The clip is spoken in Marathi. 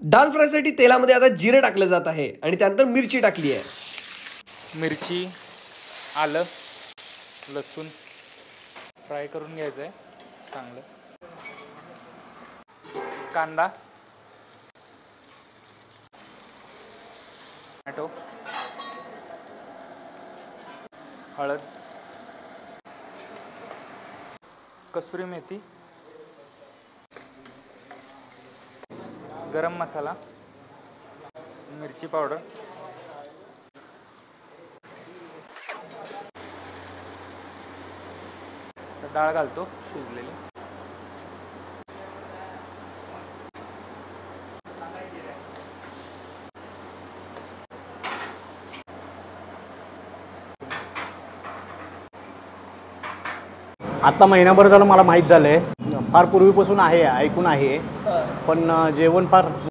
दाल फ्रायसाठी तेलामध्ये आता जिरे टाकलं जात आहे आणि त्यानंतर मिरची टाकली आहे. मिरची, आलं, लसूण फ्राय करून घ्यायचं आहे चांगलं. कांदा, टोमॅटो, हळद, कसुरी मेथी, गरम मसाला, मिरची पावडर, डाळ घालतो शिजलेली. आता महिनाभर झालं मला माहीत झालंय, फार पूर्वीपासून आहे, ऐकून आहे, पण जेवण फार